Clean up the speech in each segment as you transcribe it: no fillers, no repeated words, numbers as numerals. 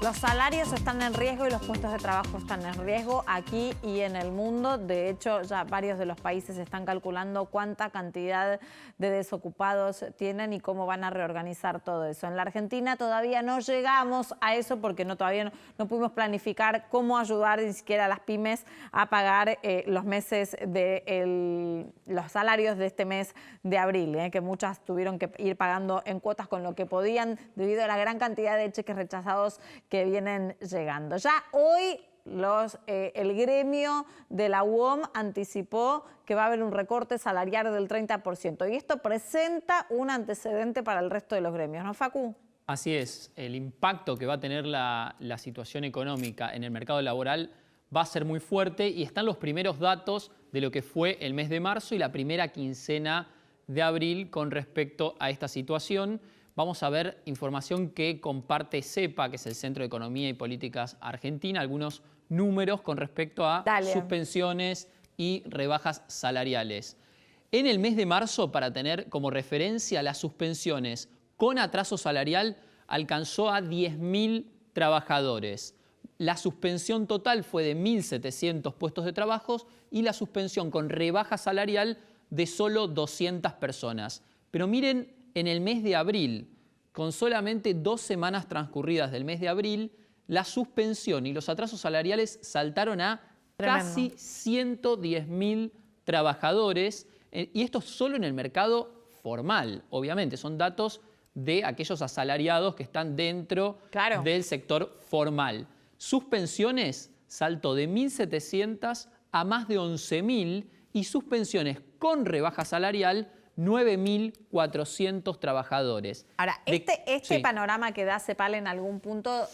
Los salarios están en riesgo y los puestos de trabajo están en riesgo aquí y en el mundo. De hecho, ya varios de los países están calculando cuánta cantidad de desocupados tienen y cómo van a reorganizar todo eso. En la Argentina todavía no llegamos a eso porque todavía no pudimos planificar cómo ayudar ni siquiera a las pymes a pagar los meses los salarios de este mes de abril, que muchas tuvieron que ir pagando en cuotas con lo que podían debido a la gran cantidad de cheques rechazados que vienen llegando. Ya hoy el gremio de la UOM anticipó que va a haber un recorte salarial del 30%. Y esto presenta un antecedente para el resto de los gremios, ¿no, Facu? Así es, el impacto que va a tener la situación económica en el mercado laboral va a ser muy fuerte y están los primeros datos de lo que fue el mes de marzo y la primera quincena de abril con respecto a esta situación. Vamos a ver información que comparte CEPA, que es el Centro de Economía y Políticas Argentina, algunos números con respecto a suspensiones y rebajas salariales. En el mes de marzo, para tener como referencia, las suspensiones con atraso salarial alcanzó a 10.000 trabajadores. La suspensión total fue de 1.700 puestos de trabajo y la suspensión con rebaja salarial de solo 200 personas. Pero miren, en el mes de abril, con solamente 2 semanas transcurridas del mes de abril, la suspensión y los atrasos salariales saltaron a casi 110.000 trabajadores. Y esto solo en el mercado formal, obviamente. Son datos de aquellos asalariados que están dentro del sector formal. Suspensiones saltó de 1.700 a más de 11.000 y suspensiones con rebaja salarial 9.400 trabajadores. Ahora, este panorama que da CEPAL en algún punto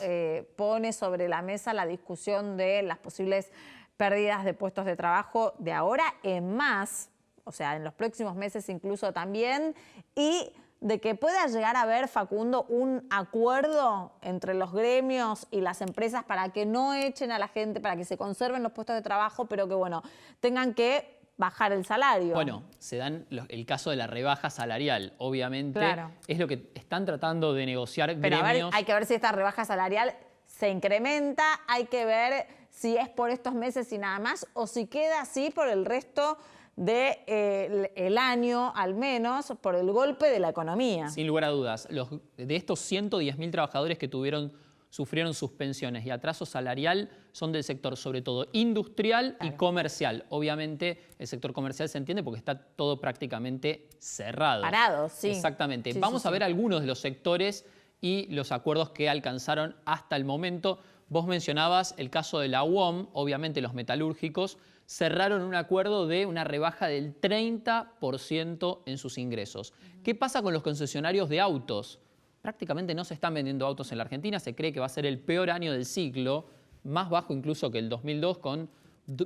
pone sobre la mesa la discusión de las posibles pérdidas de puestos de trabajo de ahora en más, o sea, en los próximos meses incluso también, y de que pueda llegar a haber, Facundo, un acuerdo entre los gremios y las empresas para que no echen a la gente, para que se conserven los puestos de trabajo, pero que, bueno, tengan que bajar el salario. Bueno, se dan el caso de la rebaja salarial, obviamente. Es lo que están tratando de negociar gremios. Pero a ver, hay que ver si esta rebaja salarial se incrementa, hay que ver si es por estos meses y nada más, o si queda así por el resto del año, al menos, por el golpe de la economía. Sin lugar a dudas. De estos 110.000 trabajadores que sufrieron suspensiones y atraso salarial son del sector sobre todo industrial y comercial. Obviamente el sector comercial se entiende porque está todo prácticamente cerrado. Parado, sí. Exactamente. Vamos a ver algunos de los sectores y los acuerdos que alcanzaron hasta el momento. Vos mencionabas el caso de la UOM, obviamente los metalúrgicos cerraron un acuerdo de una rebaja del 30% en sus ingresos. ¿Qué pasa con los concesionarios de autos? Prácticamente no se están vendiendo autos en la Argentina, se cree que va a ser el peor año del ciclo, más bajo incluso que el 2002, con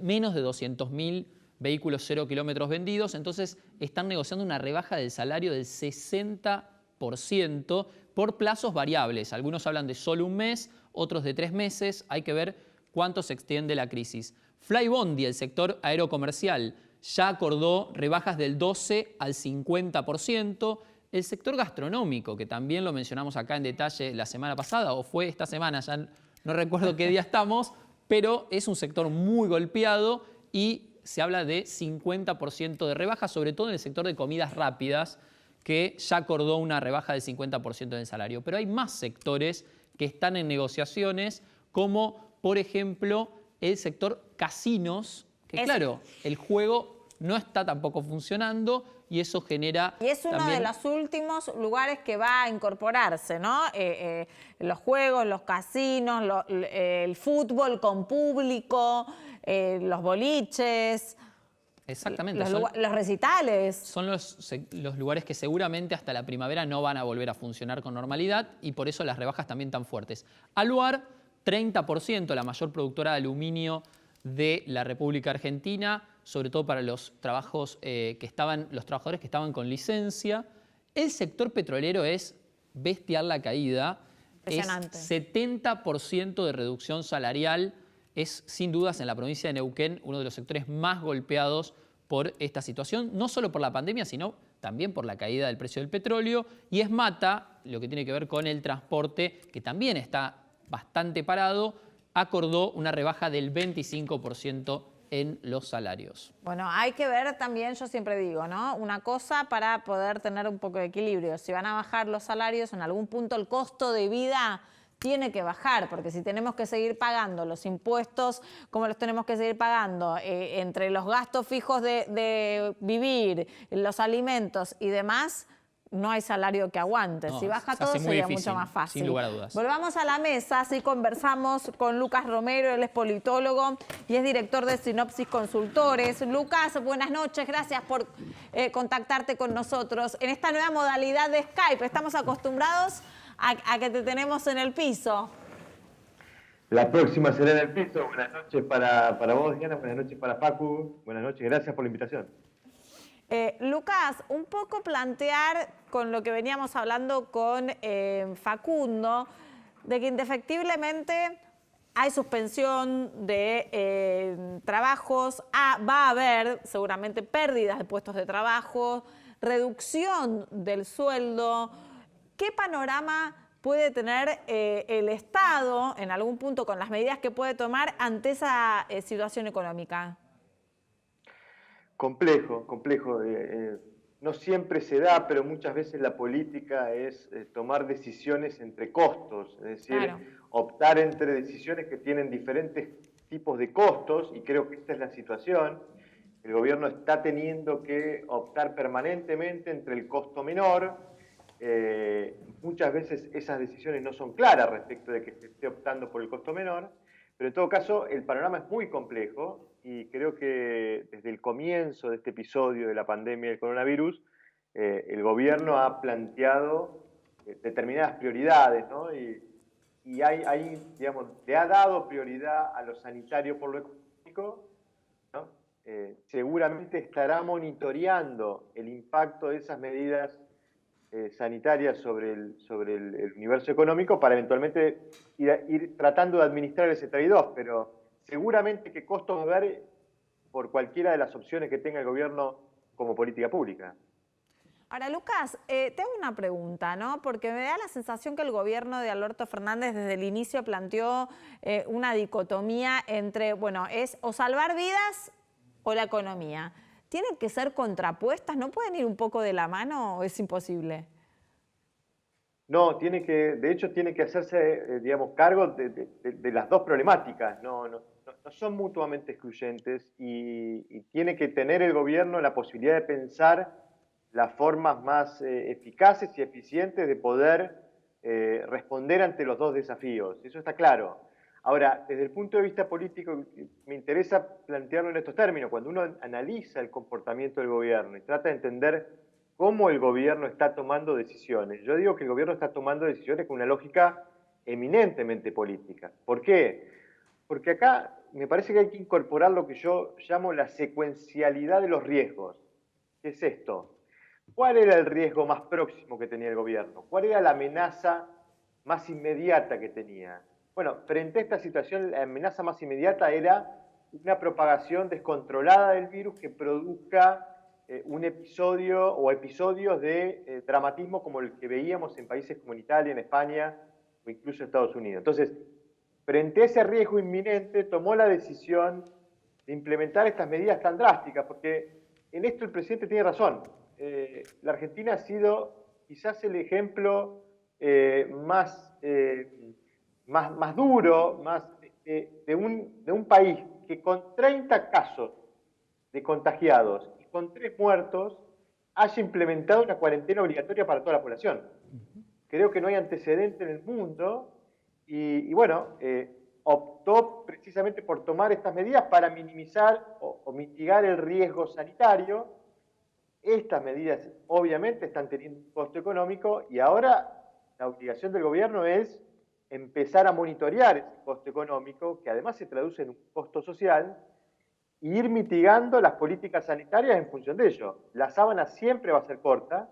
menos de 200.000 vehículos 0 kilómetros vendidos. Entonces están negociando una rebaja del salario del 60% por plazos variables. Algunos hablan de solo un mes, otros de 3 meses. Hay que ver cuánto se extiende la crisis. Flybondi, el sector aerocomercial, ya acordó rebajas del 12 al 50%. El sector gastronómico, que también lo mencionamos acá en detalle la semana pasada, o fue esta semana, ya no recuerdo qué día estamos, pero es un sector muy golpeado y se habla de 50% de rebaja, sobre todo en el sector de comidas rápidas, que ya acordó una rebaja del 50% del salario. Pero hay más sectores que están en negociaciones, como por ejemplo el sector casinos, que claro, el juego no está tampoco funcionando y eso genera... Y es uno de los últimos lugares que va a incorporarse, ¿no? Los juegos, los casinos, el fútbol con público, los boliches... Exactamente. Los recitales. Son los lugares que seguramente hasta la primavera no van a volver a funcionar con normalidad y por eso las rebajas también tan fuertes. Aluar, 30%, la mayor productora de aluminio de la República Argentina, sobre todo para los trabajadores que estaban con licencia. El sector petrolero es bestial la caída. Impresionante. Es 70% de reducción salarial. Es sin dudas en la provincia de Neuquén uno de los sectores más golpeados por esta situación, no solo por la pandemia, sino también por la caída del precio del petróleo. Y es Mata, lo que tiene que ver con el transporte, que también está bastante parado, acordó una rebaja del 25% en los salarios. Bueno, hay que ver también, yo siempre digo, ¿no? Una cosa para poder tener un poco de equilibrio. Si van a bajar los salarios, en algún punto el costo de vida tiene que bajar, porque si tenemos que seguir pagando los impuestos, como los tenemos que seguir pagando, entre los gastos fijos de vivir, los alimentos y demás, no hay salario que aguante. No, si baja se todo hace muy sería difícil, mucho más fácil. sin lugar a dudas. Volvamos a la mesa, así conversamos con Lucas Romero, él es politólogo y es director de Sinopsis Consultores. Lucas, buenas noches, gracias por contactarte con nosotros en esta nueva modalidad de Skype. Estamos acostumbrados a que te tenemos en el piso. La próxima será en el piso. Buenas noches para vos, Diana, buenas noches para Facu. Buenas noches, gracias por la invitación. Lucas, un poco plantear con lo que veníamos hablando con Facundo, de que indefectiblemente hay suspensión de trabajos, va a haber seguramente pérdidas de puestos de trabajo, reducción del sueldo. ¿Qué panorama puede tener el Estado en algún punto con las medidas que puede tomar ante esa situación económica? Complejo. No siempre se da, pero muchas veces la política es tomar decisiones entre costos, es decir, Claro, optar entre decisiones que tienen diferentes tipos de costos, y creo que esta es la situación. El gobierno está teniendo que optar permanentemente entre el costo menor. Muchas veces esas decisiones no son claras respecto de que se esté optando por el costo menor, pero en todo caso el panorama es muy complejo y creo que desde el comienzo de este episodio de la pandemia del coronavirus, el gobierno ha planteado determinadas prioridades, ¿no? Y digamos, le ha dado prioridad a lo sanitario por lo económico, ¿no? Seguramente estará monitoreando el impacto de esas medidas sanitarias sobre el universo económico para eventualmente ir tratando de administrar ese trade-off, pero seguramente que costos va a haber por cualquiera de las opciones que tenga el gobierno como política pública. Ahora, Lucas, te hago una pregunta, ¿no? Porque me da la sensación que el gobierno de Alberto Fernández desde el inicio planteó una dicotomía entre, bueno, es o salvar vidas o la economía. ¿Tienen que ser contrapuestas? ¿No pueden ir un poco de la mano o es imposible? No, de hecho tiene que hacerse, digamos, cargo de las dos problemáticas. No son mutuamente excluyentes y tiene que tener el gobierno la posibilidad de pensar las formas más eficaces y eficientes de poder responder ante los dos desafíos. Eso está claro. Ahora, desde el punto de vista político, me interesa plantearlo en estos términos. Cuando uno analiza el comportamiento del gobierno y trata de entender cómo el gobierno está tomando decisiones, yo digo que el gobierno está tomando decisiones con una lógica eminentemente política. ¿Por qué? Porque acá me parece que hay que incorporar lo que yo llamo la secuencialidad de los riesgos. ¿Qué es esto? ¿Cuál era el riesgo más próximo que tenía el gobierno? ¿Cuál era la amenaza más inmediata que tenía? Bueno, frente a esta situación, la amenaza más inmediata era una propagación descontrolada del virus que produzca un episodio o episodios de dramatismo como el que veíamos en países como en Italia, en España o incluso en Estados Unidos. Entonces, frente a ese riesgo inminente, tomó la decisión de implementar estas medidas tan drásticas, porque en esto el presidente tiene razón. La Argentina ha sido quizás el ejemplo más duro, de un país que con 30 casos de contagiados y con 3 muertos haya implementado una cuarentena obligatoria para toda la población. Creo que no hay antecedente en el mundo y bueno, optó precisamente por tomar estas medidas para minimizar o mitigar el riesgo sanitario. Estas medidas obviamente están teniendo un costo económico y ahora la obligación del gobierno es empezar a monitorear ese costo económico, que además se traduce en un costo social, e ir mitigando las políticas sanitarias en función de ello. La sábana siempre va a ser corta,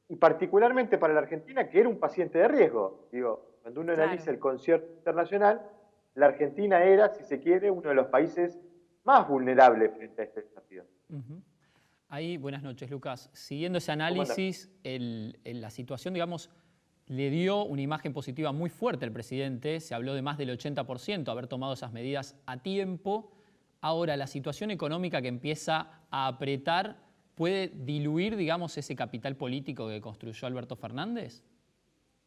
y particularmente para la Argentina, que era un paciente de riesgo. Digo, cuando uno analiza el concierto internacional, la Argentina era, si se quiere, uno de los países más vulnerables frente a este desafío. Ahí, buenas noches, Lucas. Siguiendo ese análisis, la situación, digamos, le dio una imagen positiva muy fuerte al presidente. Se habló de más del 80%, haber tomado esas medidas a tiempo. Ahora, la situación económica que empieza a apretar, ¿puede diluir, digamos, ese capital político que construyó Alberto Fernández?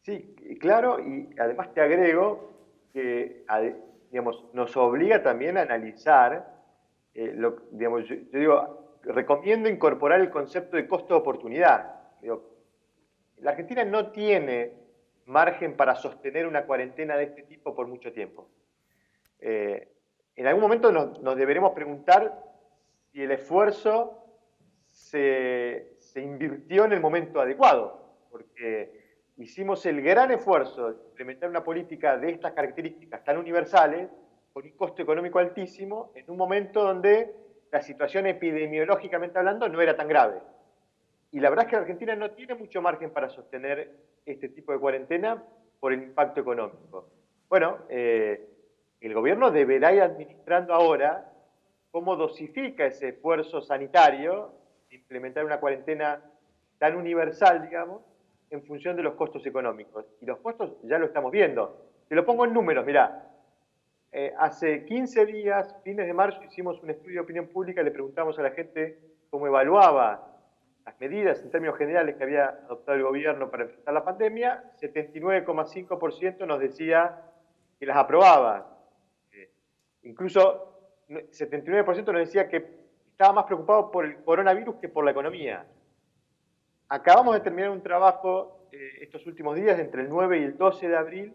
Sí, claro, y además te agrego que digamos, nos obliga también a analizar, digamos, yo digo, recomiendo incorporar el concepto de costo de oportunidad. Digo, la Argentina no tiene margen para sostener una cuarentena de este tipo por mucho tiempo. En algún momento nos deberemos preguntar si el esfuerzo se invirtió en el momento adecuado, porque hicimos el gran esfuerzo de implementar una política de estas características tan universales, con un costo económico altísimo, en un momento donde la situación epidemiológicamente hablando no era tan grave. Y la verdad es que la Argentina no tiene mucho margen para sostener este tipo de cuarentena por el impacto económico. Bueno, el gobierno deberá ir administrando ahora cómo dosifica ese esfuerzo sanitario de implementar una cuarentena tan universal, digamos, en función de los costos económicos. Y los costos ya lo estamos viendo. Te lo pongo en números, mirá. Hace 15 días, fines de marzo, hicimos un estudio de opinión pública y le preguntamos a la gente cómo evaluaba las medidas en términos generales que había adoptado el gobierno para enfrentar la pandemia. 79,5% nos decía que las aprobaba. Incluso 79% nos decía que estaba más preocupado por el coronavirus que por la economía. Acabamos de terminar un trabajo estos últimos días, entre el 9 y el 12 de abril,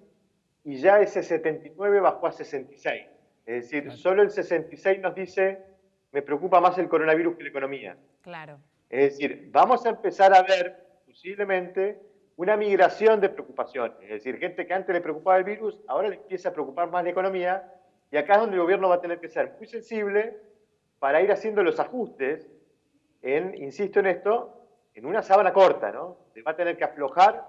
y ya ese 79 bajó a 66. Es decir, Claro. Solo el 66 nos dice, me preocupa más el coronavirus que la economía. Claro. Es decir, vamos a empezar a ver posiblemente una migración de preocupaciones. Es decir, gente que antes le preocupaba el virus, ahora le empieza a preocupar más la economía, y acá es donde el gobierno va a tener que ser muy sensible para ir haciendo los ajustes insisto en esto, en una sábana corta, ¿no? Se va a tener que aflojar,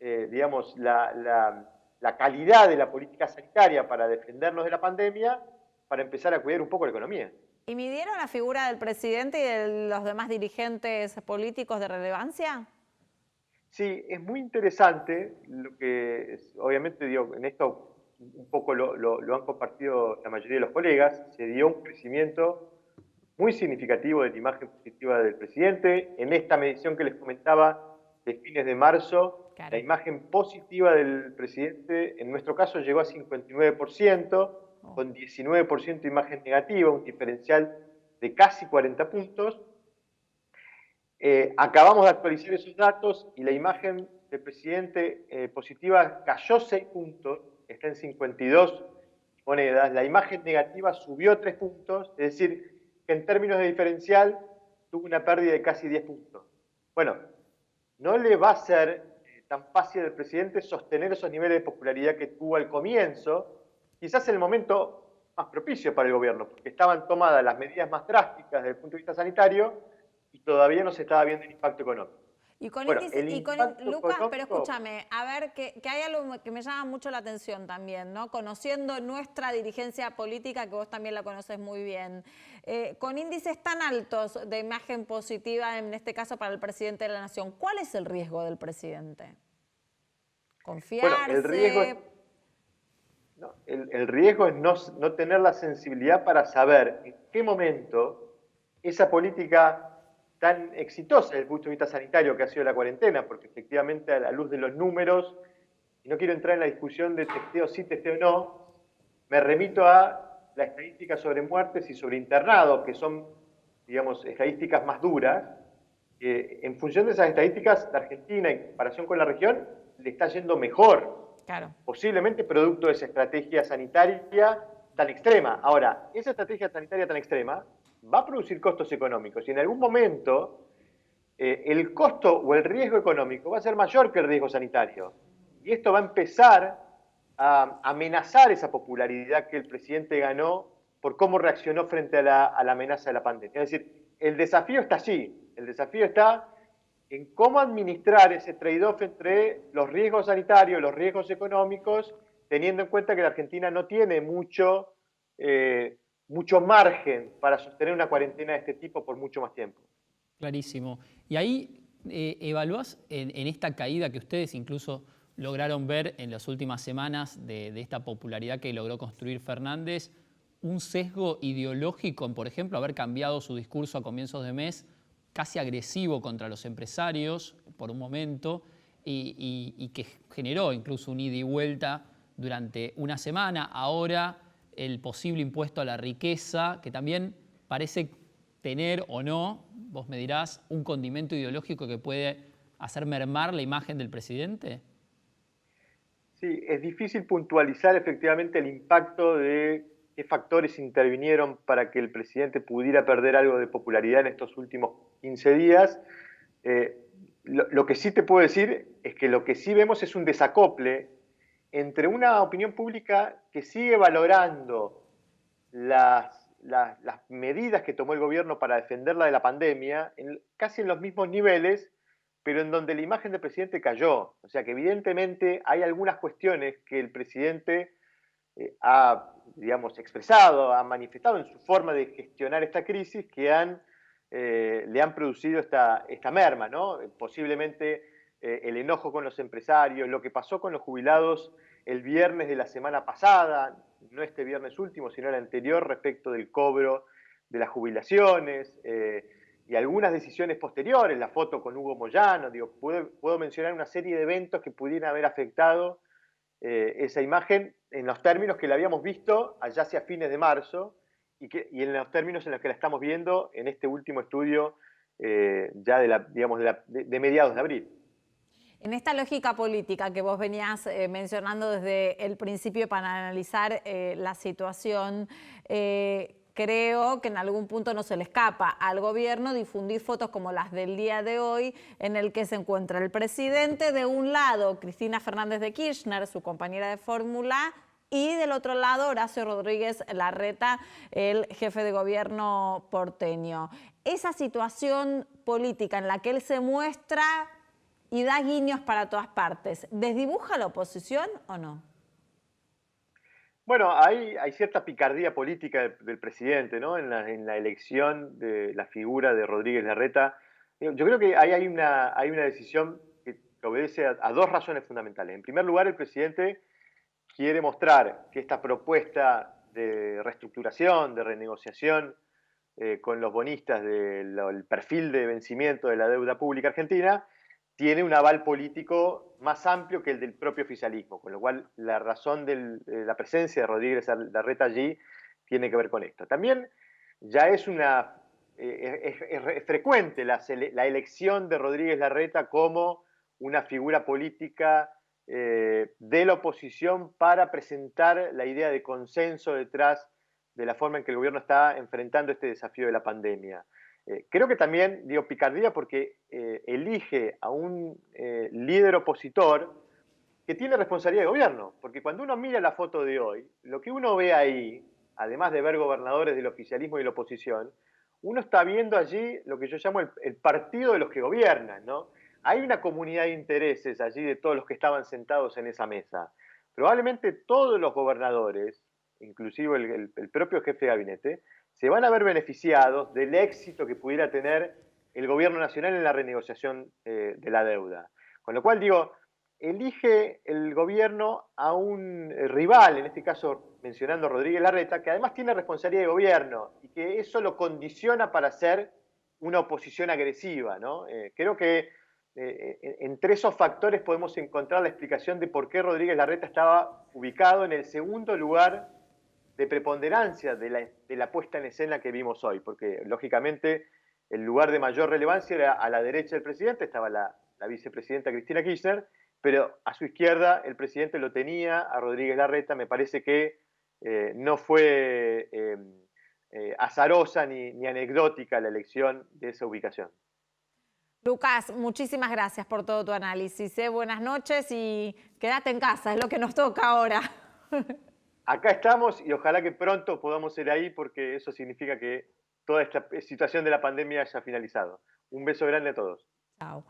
digamos, la calidad de la política sanitaria para defendernos de la pandemia, para empezar a cuidar un poco la economía. ¿Y midieron la figura del presidente y de los demás dirigentes políticos de relevancia? Sí, es muy interesante lo que, obviamente, digo, en esto un poco lo han compartido la mayoría de los colegas, se dio un crecimiento muy significativo de la imagen positiva del presidente. En esta medición que les comentaba de fines de marzo, Claro. La imagen positiva del presidente, en nuestro caso, llegó a 59%, con 19% de imagen negativa, un diferencial de casi 40 puntos. Acabamos de actualizar esos datos y la imagen del presidente positiva cayó 6 puntos, está en 52 monedas. La imagen negativa subió 3 puntos, es decir, que en términos de diferencial tuvo una pérdida de casi 10 puntos. Bueno, no le va a ser tan fácil al presidente sostener esos niveles de popularidad que tuvo al comienzo, quizás en el momento más propicio para el gobierno, porque estaban tomadas las medidas más drásticas desde el punto de vista sanitario y todavía no se estaba viendo el impacto económico. Y con Bueno, índice, el impacto Lucas, pero económico, escúchame, a ver, que hay algo que me llama mucho la atención también, ¿no? Conociendo nuestra dirigencia política, que vos también la conoces muy bien, con índices tan altos de imagen positiva, en este caso para el presidente de la Nación, ¿cuál es el riesgo del presidente? ¿Confiarse? bueno, el riesgo es no tener la sensibilidad para saber en qué momento esa política tan exitosa desde el punto de vista sanitario que ha sido la cuarentena, porque efectivamente a la luz de los números, y no quiero entrar en la discusión de testeo sí, testeo no, me remito a la estadística sobre muertes y sobre internados, que son, digamos, estadísticas más duras. En función de esas estadísticas, la Argentina, en comparación con la región, le está yendo mejor. Claro. Posiblemente producto de esa estrategia sanitaria tan extrema. Ahora, esa estrategia sanitaria tan extrema va a producir costos económicos y en algún momento el costo o el riesgo económico va a ser mayor que el riesgo sanitario. Y esto va a empezar a amenazar esa popularidad que el presidente ganó por cómo reaccionó frente a la amenaza de la pandemia. Es decir, el desafío está allí. El desafío está en cómo administrar ese trade-off entre los riesgos sanitarios, los riesgos económicos, teniendo en cuenta que la Argentina no tiene mucho margen para sostener una cuarentena de este tipo por mucho más tiempo. Clarísimo. Y ahí, ¿Evaluás en esta caída que ustedes incluso lograron ver en las últimas semanas de esta popularidad que logró construir Fernández, un sesgo ideológico en, por ejemplo, haber cambiado su discurso a comienzos de mes, casi agresivo contra los empresarios por un momento, y que generó incluso un ida y vuelta durante una semana? Ahora el posible impuesto a la riqueza, que también parece tener o no, vos me dirás, un condimento ideológico que puede hacer mermar la imagen del presidente. Sí, es difícil puntualizar efectivamente el impacto de qué factores intervinieron para que el presidente pudiera perder algo de popularidad en estos últimos 15 días. Lo que sí te puedo decir es que lo que sí vemos es un desacople entre una opinión pública que sigue valorando las medidas que tomó el gobierno para defenderla de la pandemia, casi en los mismos niveles, pero en donde la imagen del presidente cayó. O sea que evidentemente hay algunas cuestiones que el presidente ha, digamos, expresado, ha manifestado en su forma de gestionar esta crisis que le han producido esta merma, ¿no? Posiblemente el enojo con los empresarios, lo que pasó con los jubilados el viernes de la semana pasada, no este viernes último, sino el anterior, respecto del cobro de las jubilaciones, y algunas decisiones posteriores, la foto con Hugo Moyano, digo, puedo mencionar una serie de eventos que pudieran haber afectado esa imagen en los términos que la habíamos visto allá hacia fines de marzo y en los términos en los que la estamos viendo en este último estudio ya de mediados de abril. En esta lógica política que vos venías mencionando desde el principio para analizar la situación, creo que en algún punto no se le escapa al gobierno difundir fotos como las del día de hoy, en el que se encuentra el presidente de un lado, Cristina Fernández de Kirchner, su compañera de fórmula, y del otro lado, Horacio Rodríguez Larreta, el jefe de gobierno porteño. Esa situación política en la que él se muestra y da guiños para todas partes, ¿desdibuja la oposición o no? Bueno, hay cierta picardía política del presidente, ¿no? En la elección de la figura de Rodríguez Larreta. Yo creo que hay una decisión que obedece a dos razones fundamentales. En primer lugar, el presidente quiere mostrar que esta propuesta de reestructuración, de renegociación con los bonistas del perfil de vencimiento de la deuda pública argentina, tiene un aval político más amplio que el del propio oficialismo, con lo cual la razón de la presencia de Rodríguez Larreta allí tiene que ver con esto. También ya es frecuente la elección de Rodríguez Larreta como una figura política de la oposición para presentar la idea de consenso detrás de la forma en que el gobierno está enfrentando este desafío de la pandemia. Creo que también, digo picardía, porque elige a un líder opositor que tiene responsabilidad de gobierno, porque cuando uno mira la foto de hoy, lo que uno ve ahí, además de ver gobernadores del oficialismo y de la oposición, uno está viendo allí lo que yo llamo el partido de los que gobiernan, ¿no? Hay una comunidad de intereses allí de todos los que estaban sentados en esa mesa. Probablemente todos los gobernadores, inclusive el propio jefe de gabinete, se van a ver beneficiados del éxito que pudiera tener el gobierno nacional en la renegociación de la deuda. Con lo cual, digo, elige el gobierno a un rival, en este caso mencionando a Rodríguez Larreta, que además tiene responsabilidad de gobierno y que eso lo condiciona para ser una oposición agresiva, ¿no? Creo que entre esos factores podemos encontrar la explicación de por qué Rodríguez Larreta estaba ubicado en el segundo lugar de preponderancia de la puesta en escena que vimos hoy, porque lógicamente el lugar de mayor relevancia era a la derecha del presidente, estaba la vicepresidenta Cristina Kirchner, pero a su izquierda el presidente lo tenía a Rodríguez Larreta. Me parece que no fue azarosa ni anecdótica la elección de esa ubicación. Lucas, muchísimas gracias por todo tu análisis. Buenas noches y quédate en casa, es lo que nos toca ahora. Acá estamos y ojalá que pronto podamos ir ahí, porque eso significa que toda esta situación de la pandemia haya finalizado. Un beso grande a todos. Chao.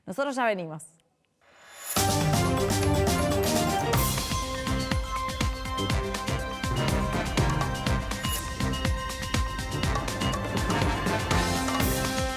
Nosotros ya venimos.